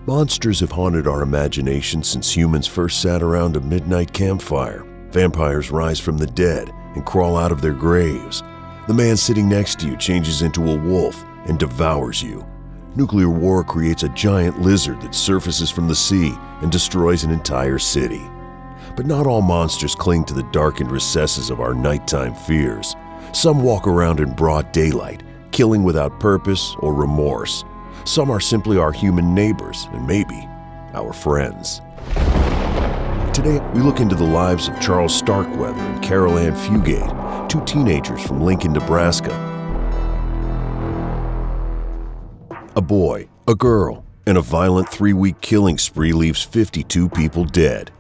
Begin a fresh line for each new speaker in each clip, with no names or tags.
Monsters have haunted our imagination since humans first sat around a midnight campfire. Vampires rise from the dead and crawl out of their graves. The man sitting next to you changes into a wolf and devours you. Nuclear war creates a giant lizard that surfaces from the sea and destroys an entire city. But not all monsters cling to the darkened recesses of our nighttime fears. Some walk around in broad daylight, killing without purpose or remorse. Some are simply our human neighbors and maybe our friends. Today, we look into the lives of Charles Starkweather and Caril Ann Fugate, two teenagers from Lincoln, Nebraska. A boy, a girl, and a violent 3-week killing spree leaves 52 people dead.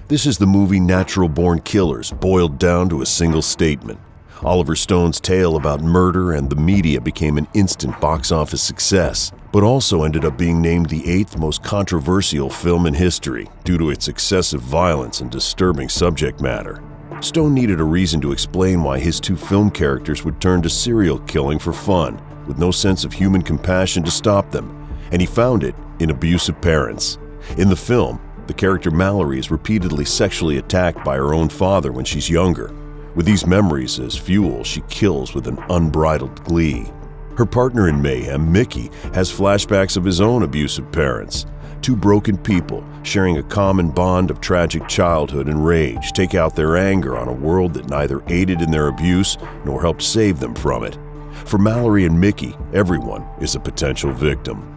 This is the movie Natural Born Killers, boiled down to a single statement. Oliver Stone's tale about murder and the media became an instant box office success, but also ended up being named the 8th most controversial film in history due to its excessive violence and disturbing subject matter. Stone needed a reason to explain why his two film characters would turn to serial killing for fun, with no sense of human compassion to stop them, and he found it in abusive parents. In the film, the character Mallory is repeatedly sexually attacked by her own father when she's younger. With these memories as fuel, she kills with an unbridled glee. Her partner in mayhem, Mickey, has flashbacks of his own abusive parents. Two broken people, sharing a common bond of tragic childhood and rage, take out their anger on a world that neither aided in their abuse nor helped save them from it. For Mallory and Mickey, everyone is a potential victim.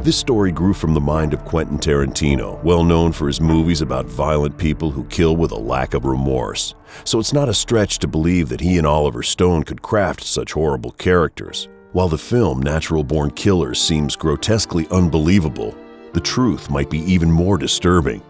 This story grew from the mind of Quentin Tarantino, well known for his movies about violent people who kill with a lack of remorse. So it's not a stretch to believe that he and Oliver Stone could craft such horrible characters. While the film Natural Born Killers seems grotesquely unbelievable, the truth might be even more disturbing.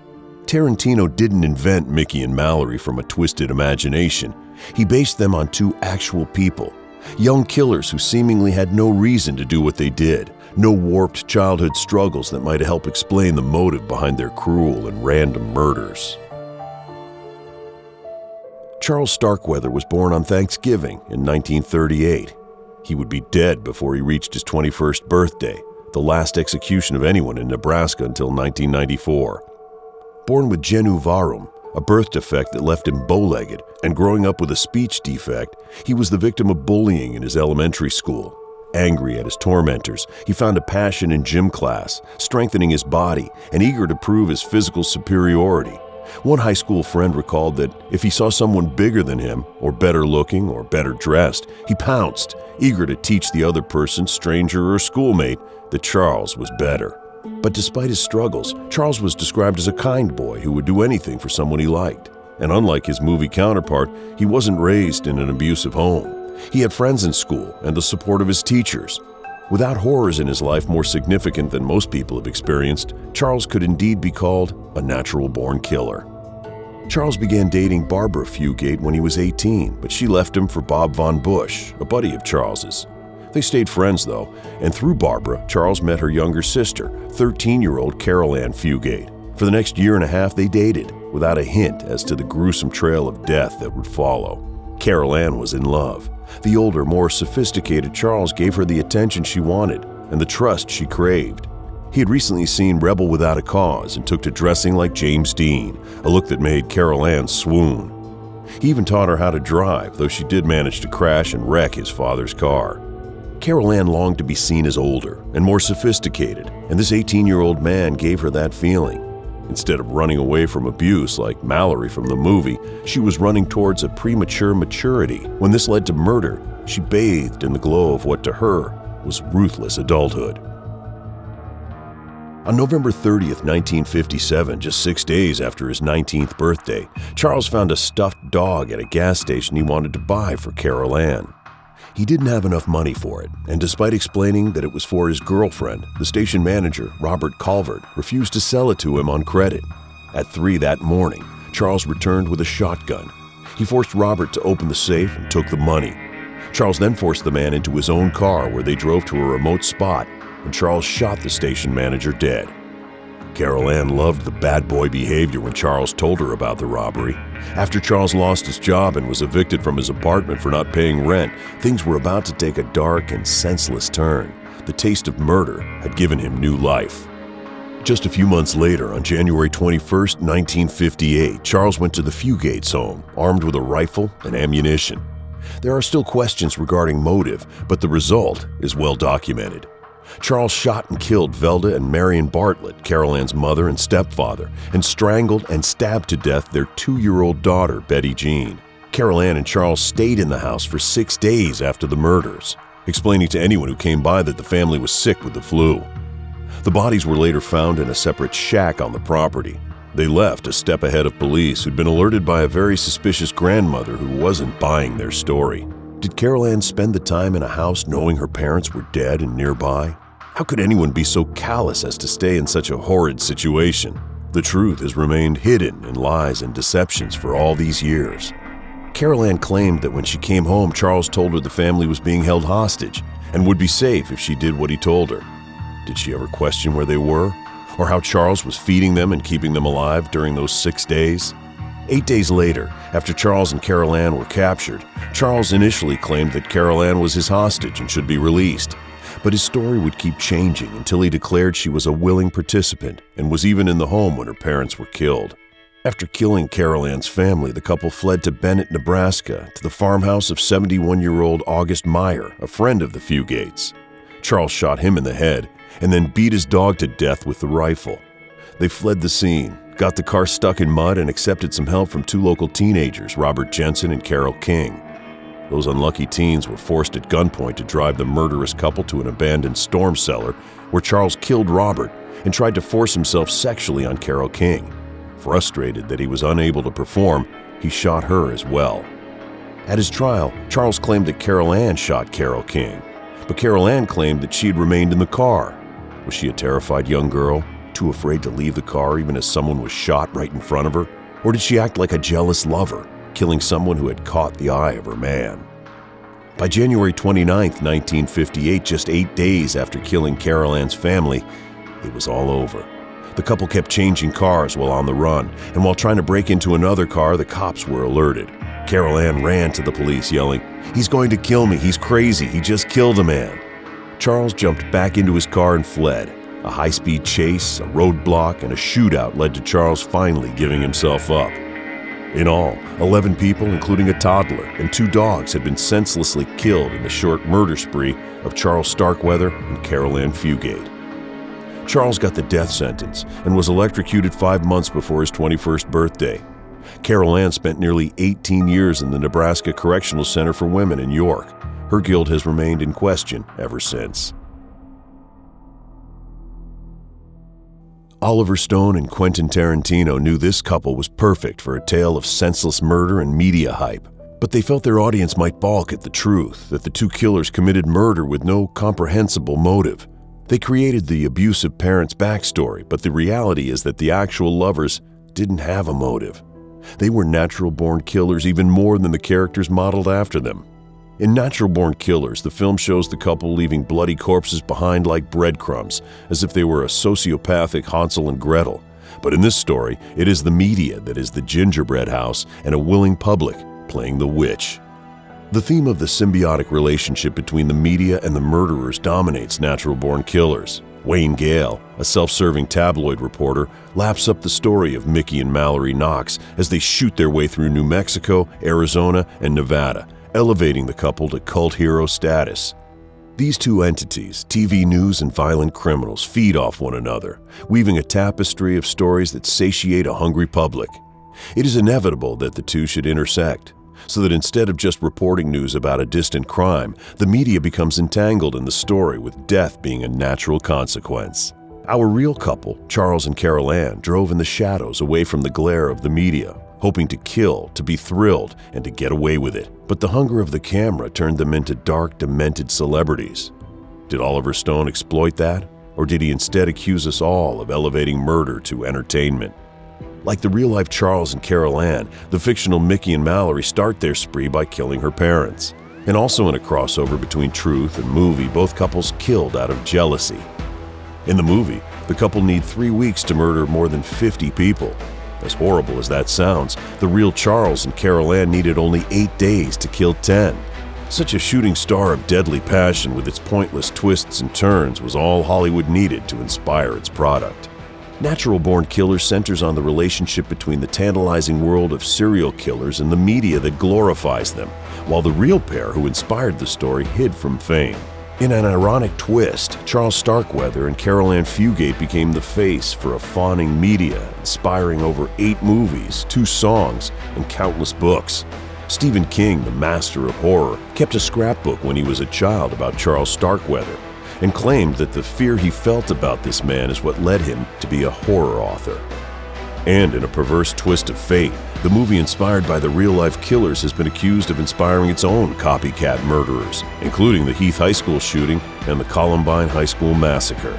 Tarantino didn't invent Mickey and Mallory from a twisted imagination. He based them on two actual people, young killers who seemingly had no reason to do what they did. No warped childhood struggles that might help explain the motive behind their cruel and random murders. Charles Starkweather was born on Thanksgiving in 1938. He would be dead before he reached his 21st birthday, the last execution of anyone in Nebraska until 1994. Born with genu varum, a birth defect that left him bow-legged, and growing up with a speech defect, he was the victim of bullying in his elementary school. Angry at his tormentors, he found a passion in gym class, strengthening his body and eager to prove his physical superiority. One high school friend recalled that if he saw someone bigger than him, or better looking, or better dressed, he pounced, eager to teach the other person, stranger or schoolmate, that Charles was better. But despite his struggles, Charles was described as a kind boy who would do anything for someone he liked. And unlike his movie counterpart, he wasn't raised in an abusive home. He had friends in school and the support of his teachers. Without horrors in his life more significant than most people have experienced, Charles could indeed be called a natural-born killer. Charles began dating Barbara Fugate when he was 18, but she left him for Bob Von Bush, a buddy of Charles's. They stayed friends, though, and through Barbara, Charles met her younger sister, 13-year-old Caril Ann Fugate. For the next year and a half, they dated, without a hint as to the gruesome trail of death that would follow. Caril Ann was in love. The older, more sophisticated Charles gave her the attention she wanted and the trust she craved. He had recently seen Rebel Without a Cause and took to dressing like James Dean, a look that made Caril Ann swoon. He even taught her how to drive, though she did manage to crash and wreck his father's car. Caril Ann longed to be seen as older and more sophisticated, and this 18-year-old man gave her that feeling. Instead of running away from abuse like Mallory from the movie, she was running towards a premature maturity. When this led to murder, she bathed in the glow of what to her was ruthless adulthood. On November 30th, 1957, just 6 days after his 19th birthday, Charles found a stuffed dog at a gas station he wanted to buy for Caril Ann. He didn't have enough money for it, and despite explaining that it was for his girlfriend, the station manager, Robert Calvert, refused to sell it to him on credit. At 3 that morning, Charles returned with a shotgun. He forced Robert to open the safe and took the money. Charles then forced the man into his own car where they drove to a remote spot, and Charles shot the station manager dead. Caril Ann loved the bad boy behavior when Charles told her about the robbery. After Charles lost his job and was evicted from his apartment for not paying rent, things were about to take a dark and senseless turn. The taste of murder had given him new life. Just a few months later, on January 21st, 1958, Charles went to the Fugate's home, armed with a rifle and ammunition. There are still questions regarding motive, but the result is well documented. Charles shot and killed Velda and Marion Bartlett, Caril Ann's mother and stepfather, and strangled and stabbed to death their 2-year-old daughter, Betty Jean. Caril Ann and Charles stayed in the house for 6 days after the murders, explaining to anyone who came by that the family was sick with the flu. The bodies were later found in a separate shack on the property. They left a step ahead of police who'd been alerted by a very suspicious grandmother who wasn't buying their story. Did Caril Ann spend the time in a house knowing her parents were dead and nearby? How could anyone be so callous as to stay in such a horrid situation? The truth has remained hidden in lies and deceptions for all these years. Caril Ann claimed that when she came home, Charles told her the family was being held hostage and would be safe if she did what he told her. Did she ever question where they were? Or how Charles was feeding them and keeping them alive during those 6 days? 8 days later, after Charles and Caril Ann were captured, Charles initially claimed that Caril Ann was his hostage and should be released. But his story would keep changing until he declared she was a willing participant and was even in the home when her parents were killed. After killing Caril Ann's family, the couple fled to Bennett, Nebraska, to the farmhouse of 71-year-old August Meyer, a friend of the Fugates. Charles shot him in the head and then beat his dog to death with the rifle. They fled the scene, got the car stuck in mud, and accepted some help from 2 local teenagers, Robert Jensen and Carol King. Those unlucky teens were forced at gunpoint to drive the murderous couple to an abandoned storm cellar where Charles killed Robert and tried to force himself sexually on Carol King. Frustrated that he was unable to perform, he shot her as well. At his trial, Charles claimed that Caril Ann shot Carol King, but Caril Ann claimed that she had remained in the car. Was she a terrified young girl, too afraid to leave the car even as someone was shot right in front of her? Or did she act like a jealous lover, killing someone who had caught the eye of her man? By January 29, 1958, just 8 days after killing Caril Ann's family, it was all over. The couple kept changing cars while on the run, and while trying to break into another car, the cops were alerted. Caril Ann ran to the police, yelling, "He's going to kill me, he's crazy, he just killed a man." Charles jumped back into his car and fled. A high-speed chase, a roadblock, and a shootout led to Charles finally giving himself up. In all, 11 people, including a toddler, and 2 dogs had been senselessly killed in the short murder spree of Charles Starkweather and Caril Ann Fugate. Charles got the death sentence and was electrocuted 5 months before his 21st birthday. Caril Ann spent nearly 18 years in the Nebraska Correctional Center for Women in York. Her guilt has remained in question ever since. Oliver Stone and Quentin Tarantino knew this couple was perfect for a tale of senseless murder and media hype, but they felt their audience might balk at the truth that the 2 killers committed murder with no comprehensible motive. They created the abusive parents' backstory, but the reality is that the actual lovers didn't have a motive. They were natural-born killers even more than the characters modeled after them. In Natural-Born Killers, the film shows the couple leaving bloody corpses behind like breadcrumbs, as if they were a sociopathic Hansel and Gretel. But in this story, it is the media that is the gingerbread house and a willing public playing the witch. The theme of the symbiotic relationship between the media and the murderers dominates Natural-Born Killers. Wayne Gale, a self-serving tabloid reporter, laps up the story of Mickey and Mallory Knox as they shoot their way through New Mexico, Arizona, and Nevada, elevating the couple to cult hero status. These 2 entities, TV news and violent criminals, feed off one another, weaving a tapestry of stories that satiate a hungry public. It is inevitable that the 2 should intersect, so that instead of just reporting news about a distant crime, the media becomes entangled in the story, with death being a natural consequence. Our real couple, Charles and Caril Ann, drove in the shadows away from the glare of the media, hoping to kill, to be thrilled, and to get away with it. But the hunger of the camera turned them into dark, demented celebrities. Did Oliver Stone exploit that? Or did he instead accuse us all of elevating murder to entertainment? Like the real-life Charles and Caril Ann, the fictional Mickey and Mallory start their spree by killing her parents. And also in a crossover between truth and movie, both couples killed out of jealousy. In the movie, the couple need 3 weeks to murder more than 50 people. As horrible as that sounds, the real Charles and Caril Ann needed only 8 days to kill 10. Such a shooting star of deadly passion with its pointless twists and turns was all Hollywood needed to inspire its product. Natural Born Killer centers on the relationship between the tantalizing world of serial killers and the media that glorifies them, while the real pair who inspired the story hid from fame. In an ironic twist, Charles Starkweather and Caril Ann Fugate became the face for a fawning media, inspiring over 8 movies, 2 songs, and countless books. Stephen King, the master of horror, kept a scrapbook when he was a child about Charles Starkweather, and claimed that the fear he felt about this man is what led him to be a horror author. And in a perverse twist of fate, the movie inspired by the real-life killers has been accused of inspiring its own copycat murderers, including the Heath High School shooting and the Columbine High School massacre.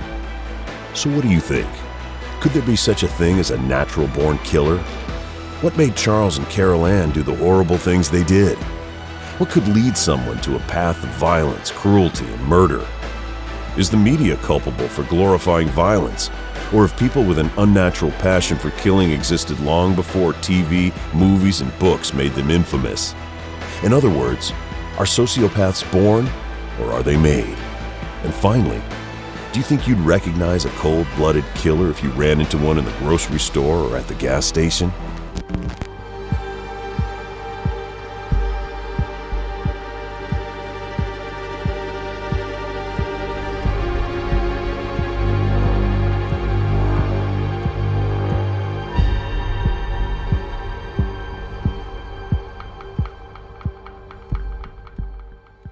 So what do you think? Could there be such a thing as a natural-born killer? What made Charles and Caril Ann do the horrible things they did? What could lead someone to a path of violence, cruelty, and murder? Is the media culpable for glorifying violence? Or if people with an unnatural passion for killing existed long before TV, movies, and books made them infamous? In other words, are sociopaths born, or are they made? And finally, do you think you'd recognize a cold-blooded killer if you ran into one in the grocery store or at the gas station?